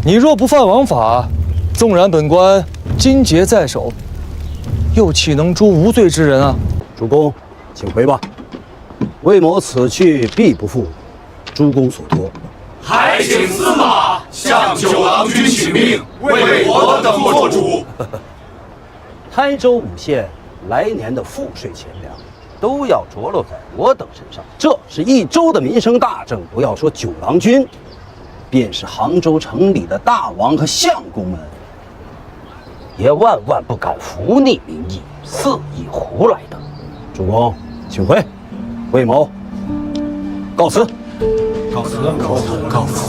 你若不犯王法，纵然本官金节在手，又岂能诛无罪之人啊？主公，请回吧。魏某此去必不负诸公所托。还请司马向九郎君请命，为我等做主。台州5县来年的赋税钱粮都要着落在我等身上，这是一州的民生大政。不要说九郎君，便是杭州城里的大王和相公们，也万万不敢拂逆民意，肆意胡来的。主公，请回。魏某告辞。告辞，告辞。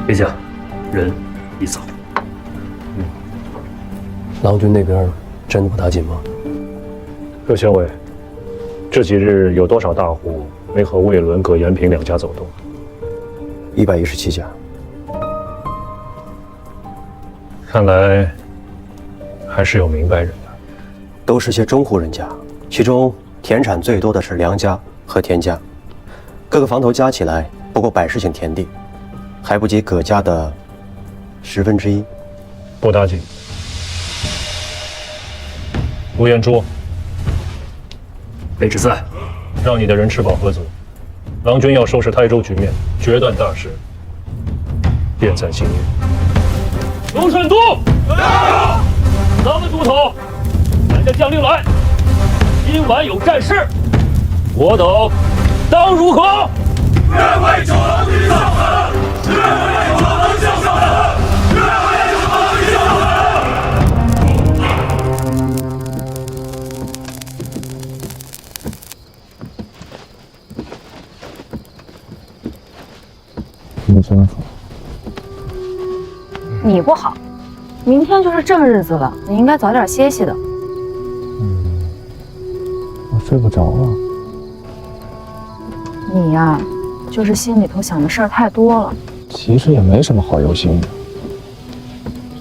陛下，人已走。郎君那边真的不打紧吗？各县尉，这几日有多少大户没和魏伦、葛延平两家走动117家。看来还是有明白人的。都是些中户人家，其中田产最多的是梁家和田家，各个房头加起来不过100顷田地，还不及葛家的1/10。不打紧。吴彦珠，卑职在。让你的人吃饱喝足。郎君要收拾台州局面，决断大事，便在今日。龙顺都，咱们都头，传下将令来，今晚有战事，我等当如何？愿为九郎君效狠，愿为九郎君效狠，愿为九郎君效狠。你真好。你不好，明天就是正日子了，你应该早点歇息的。我睡不着了。你呀，就是心里头想的事儿太多了。其实也没什么好忧心的。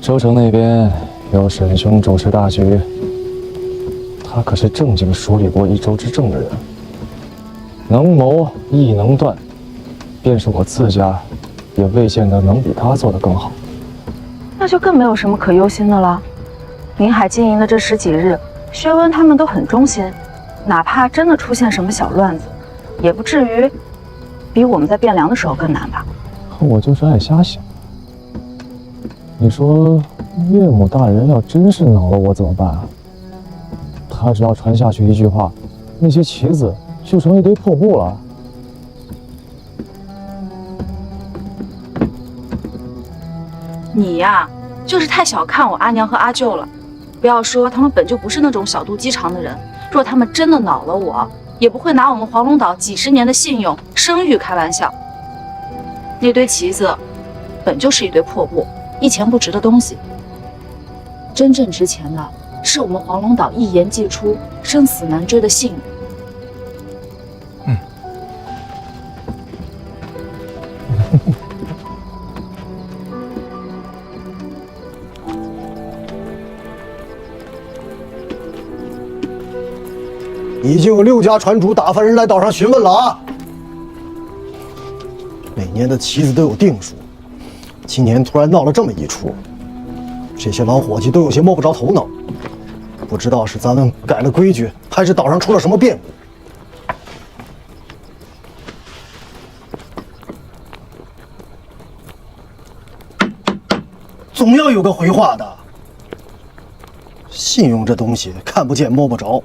州城那边有沈兄主持大局，他可是正经梳理过一州之政的人，能谋亦能断，便是我自家，也未见得能比他做得更好。那就更没有什么可忧心的了。临海经营的这10几日，薛温他们都很忠心，哪怕真的出现什么小乱子，也不至于比我们在汴梁的时候更难吧？可我就是爱瞎想。你说岳母大人要真是恼了我怎么办啊？他只要传下去一句话，那些棋子就成一堆破布了。你呀，就是太小看我阿娘和阿舅了。不要说他们本就不是那种小肚鸡肠的人，若他们真的恼了我，也不会拿我们黄龙岛几10年的信用、声誉开玩笑。那堆棋子本就是一堆破布，一钱不值的东西。真正值钱的是我们黄龙岛一言既出、生死难追的信誉。已经有6家船主打发人来岛上询问了啊。每年的棋子都有定数，今年突然闹了这么一出，这些老伙计都有些摸不着头脑，不知道是咱们改了规矩，还是岛上出了什么变故。总要有个回话的。信用这东西看不见摸不着，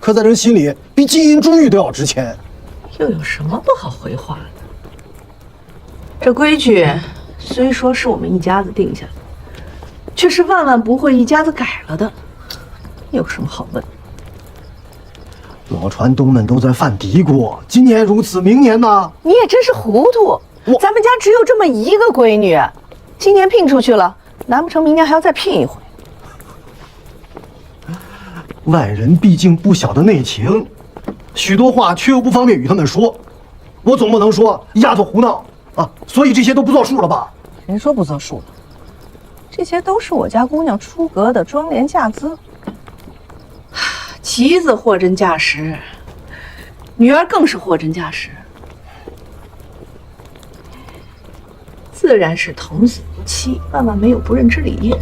可在人心里比金银珠玉都要值钱。又有什么不好回话的？这规矩虽说是我们一家子定下的，却是万万不会一家子改了的，有什么好问？老船东们都在犯嘀咕，今年如此，明年呢？你也真是糊涂！咱们家只有这么一个闺女，今年聘出去了，难不成明年还要再聘一回？外人毕竟不晓得内情，许多话却又不方便与他们说。我总不能说丫头胡闹啊，所以这些都不作数了吧？谁说不作数了？这些都是我家姑娘出阁的妆奁嫁资。妻子货真价实，女儿更是货真价实，自然是童子无妻，万万没有不认之理。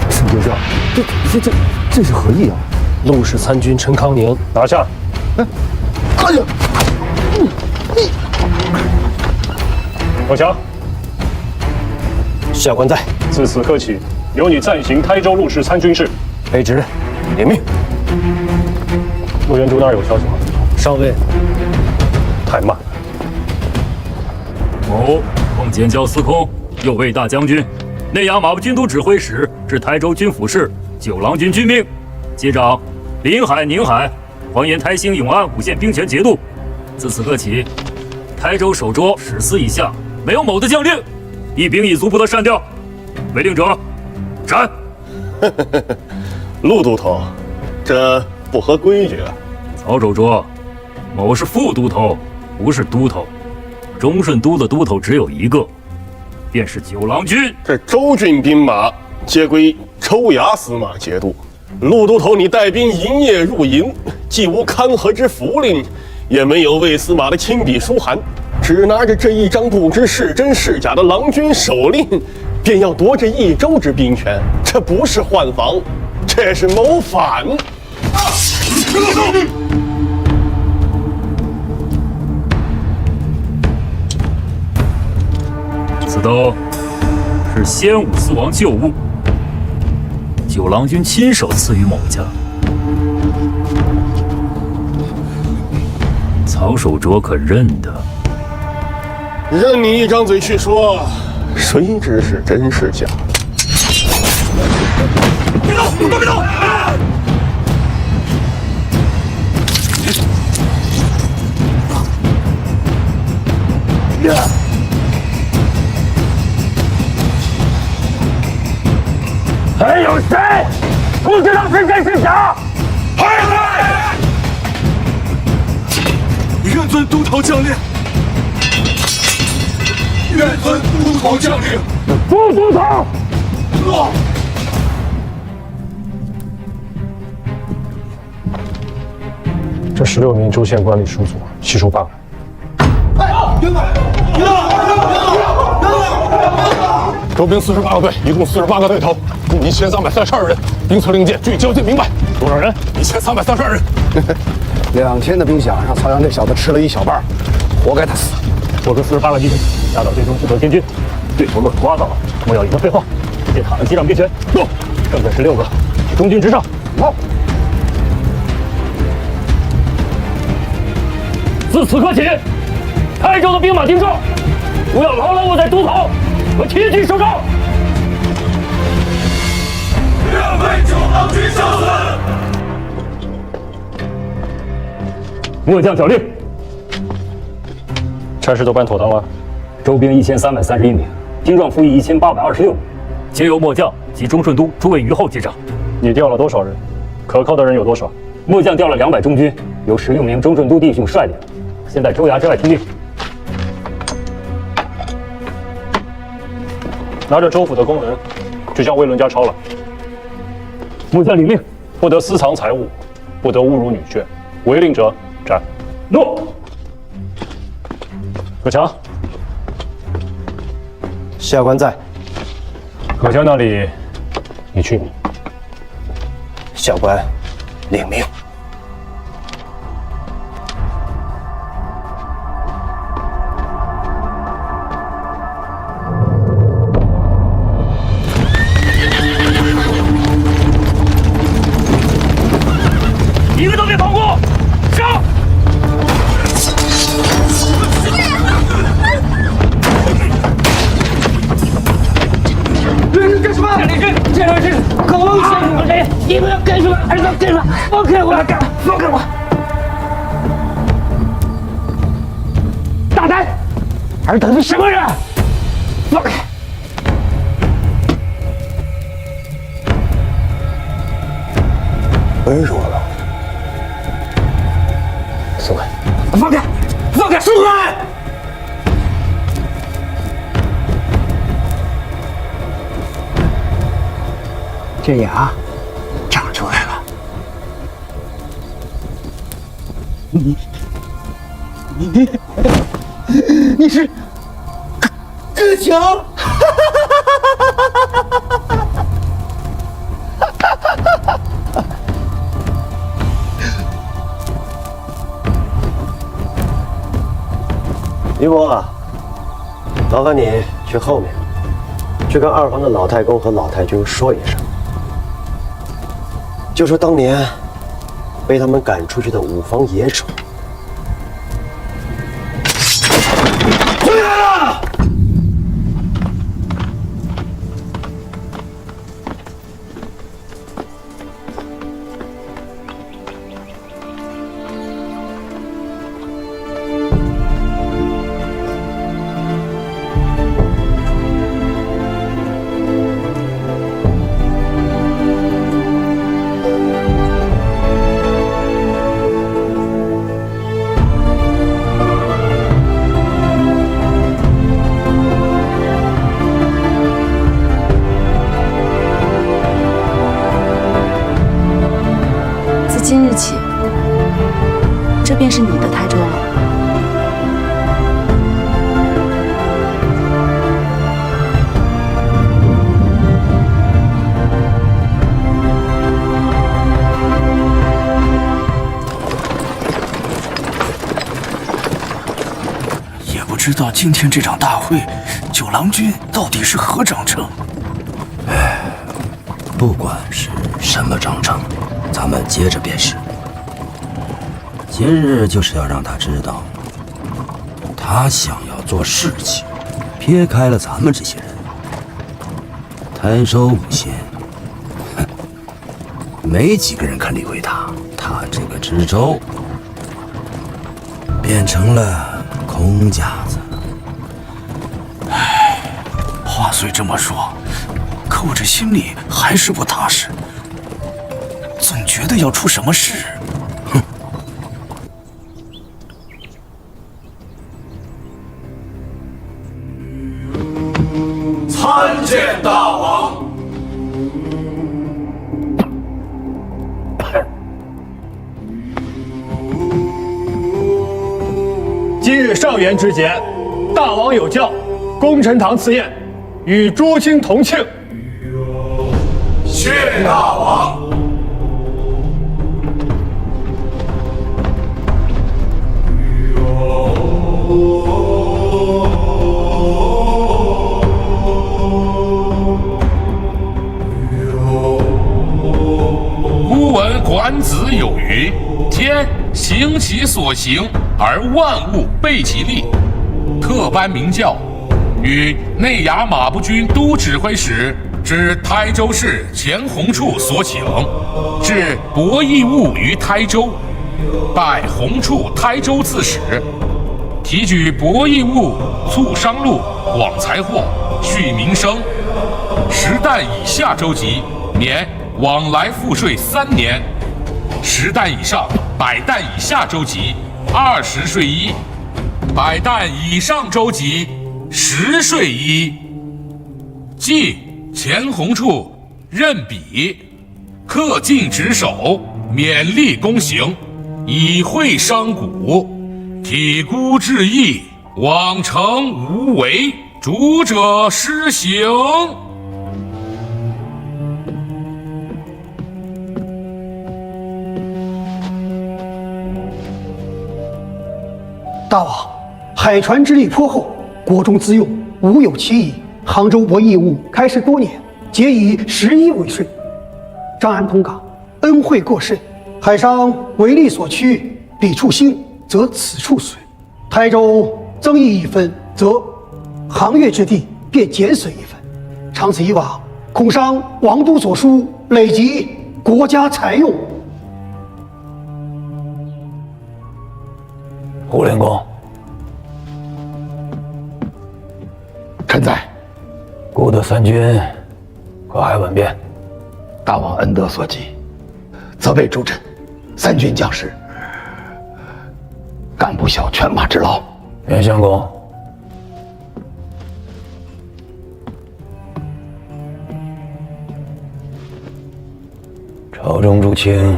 沈阁下，这是何意啊？陆氏参军陈康宁拿下。哎呀！罗强，下官在。自此刻起，由你暂行台州陆氏参军事。卑职领命。陆元珠那儿有消息吗？上尉，太慢了。某奉监校司空右卫大将军、内衙马步军都指挥使至台州军府事九郎军军命，接掌临海、宁海、黄岩、台兴、永安5县兵权节度。自此刻起，台州守捉10司以下没有某的将令，一兵一卒不得擅调。违令者，斩！陆都头，这不合规矩啊！曹守捉，某是副都头，不是都头。忠顺都的都头只有一个，便是九郎军。这州郡兵马皆归州衙司马节度。陆都头，你带兵营夜入营，既无勘核之符令，也没有卫司马的亲笔书函，只拿着这一张不知是真是假的郎君手令，便要夺这一州之兵权，这不是换防，这是谋反！此刀是先武司王旧物，九郎君亲手赐予某家。曹守卓可认得？任你一张嘴去说，谁知是真是假？别动！都别动！还有谁不知道是真是假？愿遵都头将令。愿遵都头将令。副都头。落。这16名州县官吏属左，悉数罢了。州兵48个队，一共48个队头，共1332人，兵策令箭俱交接明白。多少人？1332人。2天的兵饷让曹阳这小子吃了一小半，活该他死。我跟48个敌人打倒对中制德天军，对头乱瓜子了，莫要一个废话，直接塔上击掌兵权。走，剩下16个，中军直上。好。自此刻起，台州的兵马听召，不要牢牢握在都头和铁骑手上。愿为九郎军效死。末将缴令。差事都办妥当了。州兵1331名，精壮服役1826，皆由末将及忠顺都诸位虞候接掌。你调了多少人？可靠的人有多少？末将调了200中军，由16名忠顺都弟兄率领，现在州衙之外听令。拿着州府的公文，去将魏伦家抄了。末将领命，不得私藏财物，不得侮辱女眷，违令者斩。诺。葛强，下官在。葛家那里，你去。下官领命。一个都别放过！上！你不要干什么？儿子，干什么？放开我！放开我！大胆！尔等是什么人？放开！温柔了。松开！放开！放开！松开！这牙长出来了。你是哥强？于伯啊，劳烦你去后面，去跟二房的老太公和老太君说一声，就说当年被他们赶出去的五房野种回来了。今日起，这便是你的台州了。也不知道今天这场大会，九郎君到底是何章程？不管是什么章程，咱们接着便是。今日就是要让他知道，他想要做事情，撇开了咱们这些人，台州五县，没几个人肯理会他。他这个知州变成了空架子。话虽这么说，可我这心里还是不踏实，总觉得要出什么事。哼！参见大王。今日上元之节，大王有教，功臣堂赐宴，与诸卿同庆。谢大王。古闻管子有云：“天行其所行，而万物备其力。”特颁明教，与内衙马步军都指挥使之台州市前洪处所请，至博弈务于台州，拜洪处台州刺史，提举博弈务促商路，广财货，恤民生。10担以下州籍，免往来赋税3年；10担以上、100担以下州籍，20税1；100担以上州籍，10税1。即前洪处任笔，恪尽职守，勉励公行，以惠商贾，体孤致义，往成无为，主者施行。大王，海船之力颇厚，国中资用无有其疑。杭州博弈务开市多年，皆以11为税。张安通港恩惠过甚，海商为利所趋，彼处兴，则此处损。台州增益1分，则杭粤之地便减损1分。长此以往，恐伤王都所书累及国家采用。胡灵公，臣在。孤德三军可还稳便？大王恩德所及，责备诸臣，三军将士干不消犬马之劳。袁相公，朝中诸卿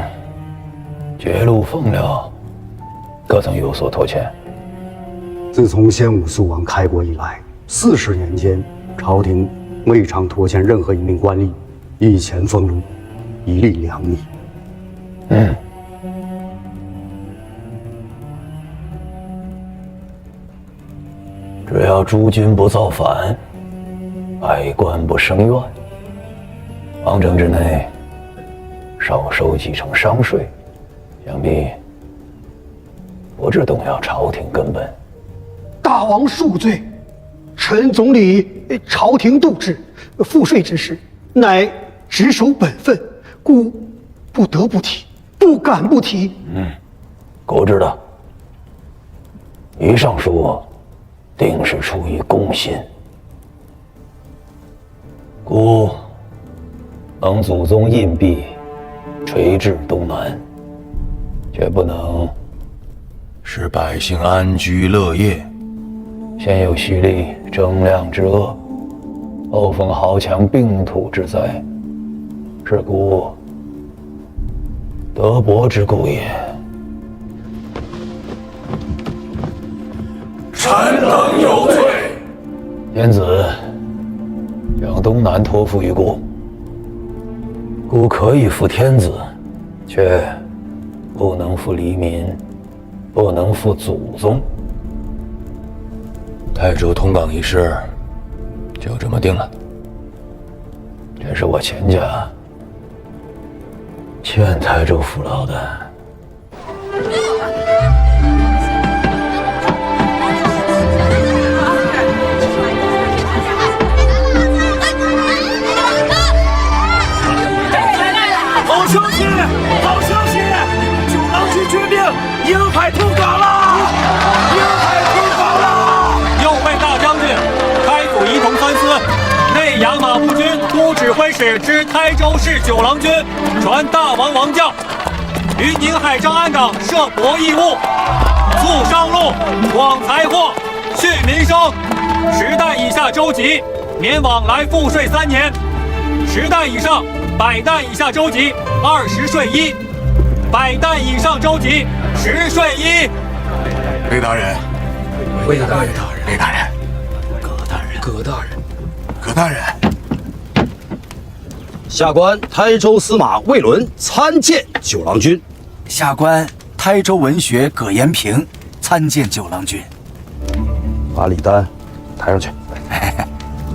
绝路奉了，可曾有所拖欠？自从先武肃王开国以来，40年间，朝廷未尝拖欠任何一名官吏一钱俸禄，一粒粮米。只要诸君不造反，百官不生怨，王政之内少收几成商税，想必不致动摇朝廷根本。大王恕罪，臣总理朝廷度制，赋税之事，乃职守本分，故不得不提，不敢不提。我知道，以上说定是出于公心。故能祖宗印币垂至东南，却不能使百姓安居乐业。先有蓄力征量之恶，后逢豪强并土之灾，是故德薄之故也。臣等有罪。天子将东南托付于孤，孤可以负天子，却不能负黎民，不能负祖宗。泰州通港一事就这么定了。这是我钱家欠泰州父老的。好消息！好消息！九郎军决定沿海通港了！沿海通港了！右卫大将军、开府仪同三司、内衙马步军都指挥使之台州市九郎军传大王王将，于宁海张安港设博弈物，促商路，广财货，恤民生。10担以下州级免往来赋税3年，10担以上、100担以下州级20税1，100担以上州级10税1。雷大人，魏大人，雷大人，葛大人，葛大人。下官台州司马魏伦参见九郎君。下官台州文学葛延平参见九郎君。把礼单抬上去。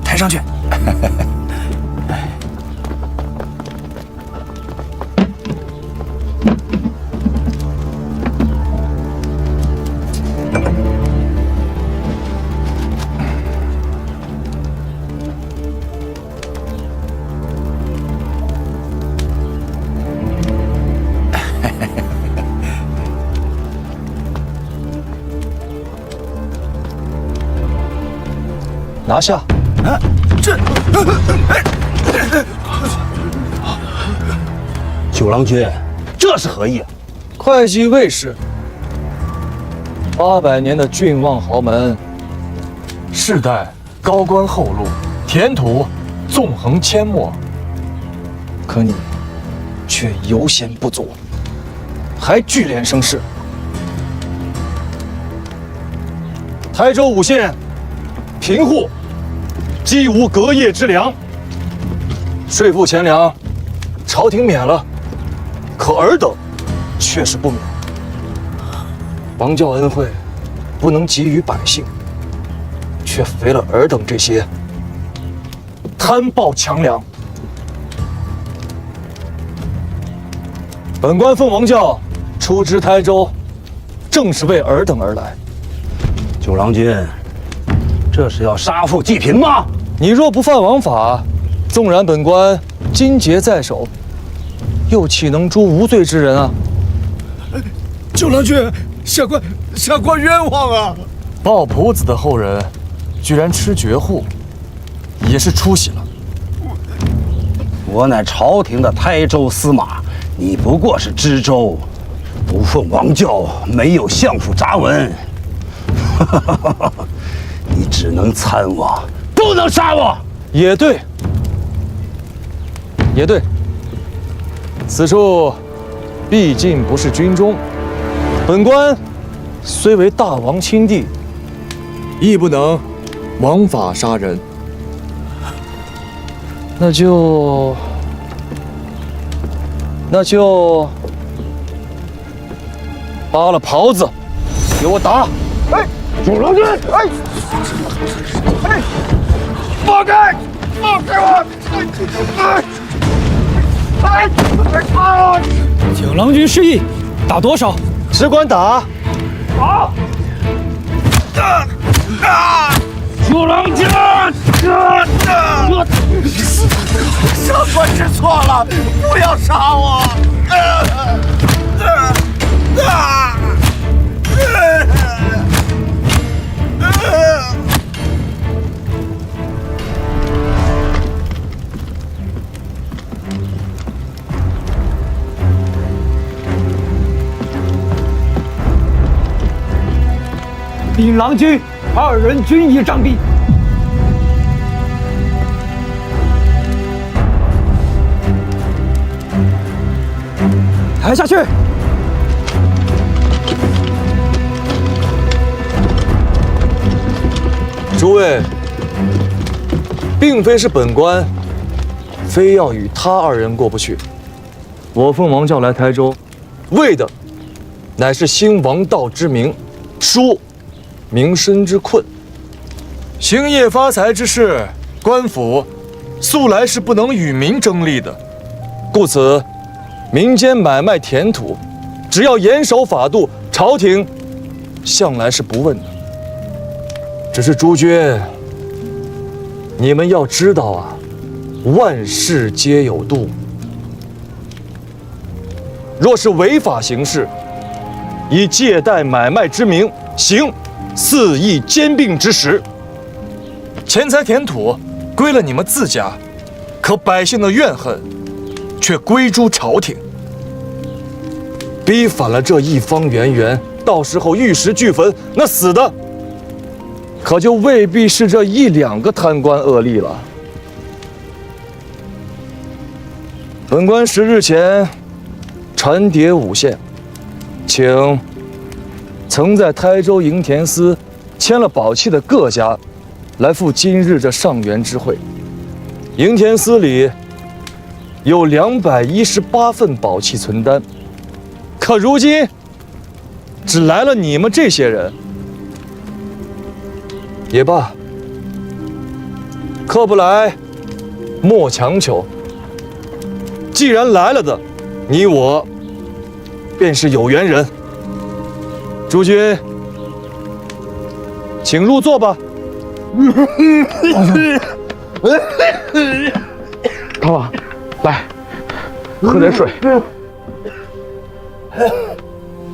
抬上去。拿下！九郎君，这是何意啊？会稽卫士800年的郡望豪门，世代高官厚禄，田土纵横阡陌，可你却犹嫌不足，还聚敛声势。台州5县贫户既无隔夜之粮，税赋钱粮朝廷免了，可尔等却是不免。王教恩惠不能给予百姓，却肥了尔等这些贪暴强梁。本官奉王教出知台州，正是为尔等而来。九郎君，这是要杀富济贫吗？你若不犯王法，纵然本官金节在手，又岂能诛无罪之人啊？九郎君，下官冤枉啊！鲍朴子的后人，居然吃绝户，也是出息了。我乃朝廷的台州司马，你不过是知州，不奉王教，没有相府札文，你只能参我，不能杀我。也对，也对。此处毕竟不是军中，本官虽为大王亲弟，亦不能枉法杀人。那就扒了袍子，给我打！哎，九郎君，放开！放开我！九郎君示意，打多少？只管打。好。九郎君，上官知错了，不要杀我！领郎君2人均已杖毙。抬下去！诸位，并非是本官非要与他2人过不去。我奉王教来台州，为的乃是兴王道之名，纾民生之困。兴业发财之事，官府素来是不能与民争利的，故此民间买卖田土，只要严守法度，朝廷向来是不问的。只是诸君，你们要知道啊，万事皆有度。若是违法行事，以借贷买卖之名行肆意兼并之实，钱财田土归了你们自家，可百姓的怨恨却归诸朝廷。逼反了这一方圆圆，到时候玉石俱焚，那死的可就未必是这1、2个贪官恶吏了。本官10日前传牒5县，请曾在台州营田司签了宝契的各家来赴今日这上元之会。营田司里有218份宝契存单，可如今只来了你们这些人。也罢，客不来，莫强求。既然来了的，你我便是有缘人。诸君，请入座吧。大王，来，喝点水。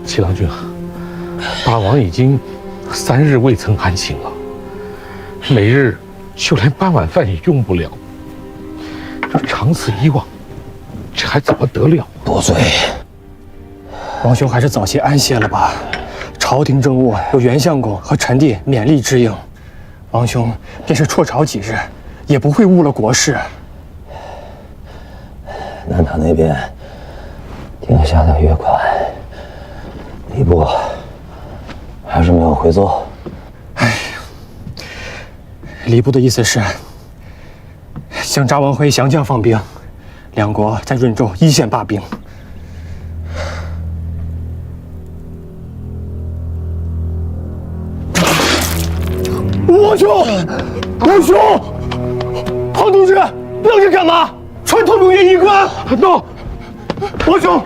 七郎君啊，大王已经3日未曾安寝了，每日就连半碗饭也用不了。这长此以往，这还怎么得了？多嘴。王兄还是早些安歇了吧。朝廷政务有袁相公和臣弟勉力支应，王兄便是辍朝几日，也不会误了国事。南唐那边定下的约款，礼部还是没有回奏。礼部的意思是，向札王回降将放兵，两国在润州一线罢兵。王兄，王兄，庞同志，愣着干嘛？传统中原衣冠。诺，王兄，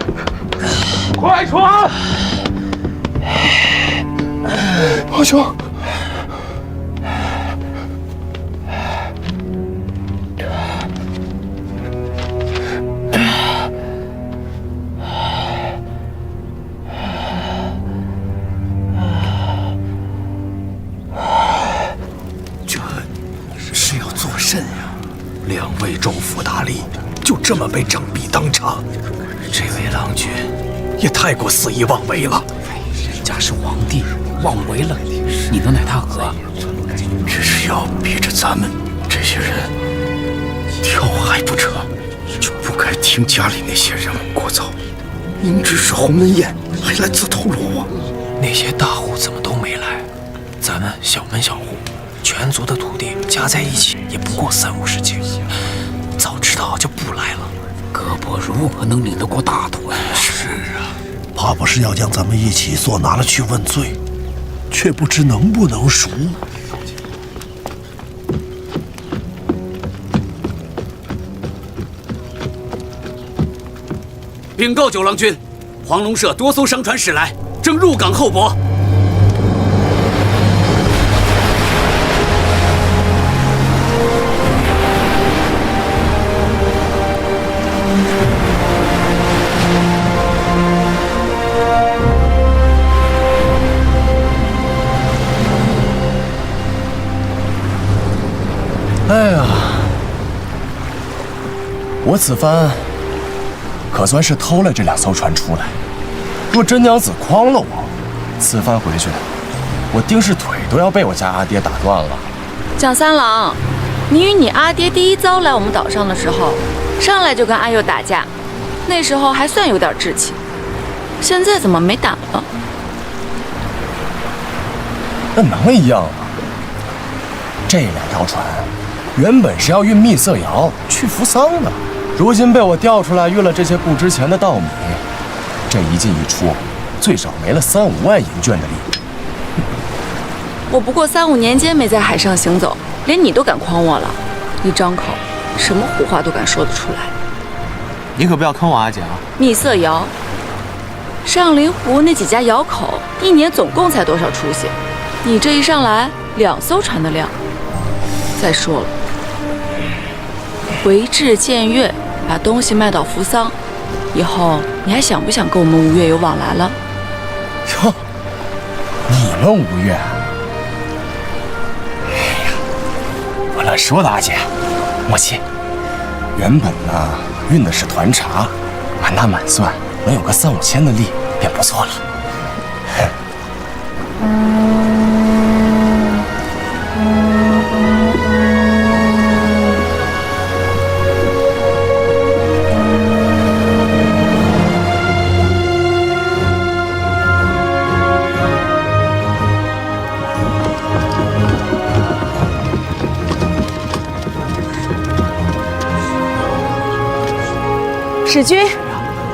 快传！王兄。甚呀！2位州府大吏就这么被杖毙当场，这位郎君也太过肆意妄为了。人家是皇帝，妄为了，你能奈他何？只是要逼着咱们这些人跳海不成，就不该听家里那些人们聒噪。明知是鸿门宴，还来自投罗网。那些大户怎么都没来？咱们小门小户，全族的土地加在一起也不过30-50顷，早知道就不来了。葛伯如何能领得过大团？是啊，怕不是要将咱们一起所拿了去问罪，却不知能不能赎。禀告九郎君，黄龙社多艘商船驶来，正入港候泊。哎呀，我此番可算是偷了这2艘船出来。若真娘子诓了我，此番回去，我定是腿都要被我家阿爹打断了。蒋三郎，你与你阿爹第一遭来我们岛上的时候，上来就跟阿佑打架，那时候还算有点志气，现在怎么没胆了？那能一样吗？这2条船原本是要运蜜色瑶去扶桑的，如今被我调出来运了这些不值钱的稻米，这一进一出，最少没了3-5万银绢的利。我不过3-5年间没在海上行走，连你都敢诓我了，一张口，什么胡话都敢说得出来。你可不要坑我阿姐啊！蜜色窑，上林湖那几家窑口，一年总共才多少出息？你这一上来2艘船的量。再说了，回至建岳，把东西卖到扶桑，以后你还想不想跟我们吴越有往来了？哟，你们吴越？哎呀，我乱说的，阿姐，莫气。原本呢，运的是团茶，满打满算能有个3-5千的利，便不错了。使君，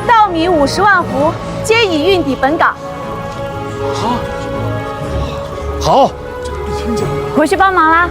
稻米50万斛，皆已运抵本港。好，回去帮忙啦。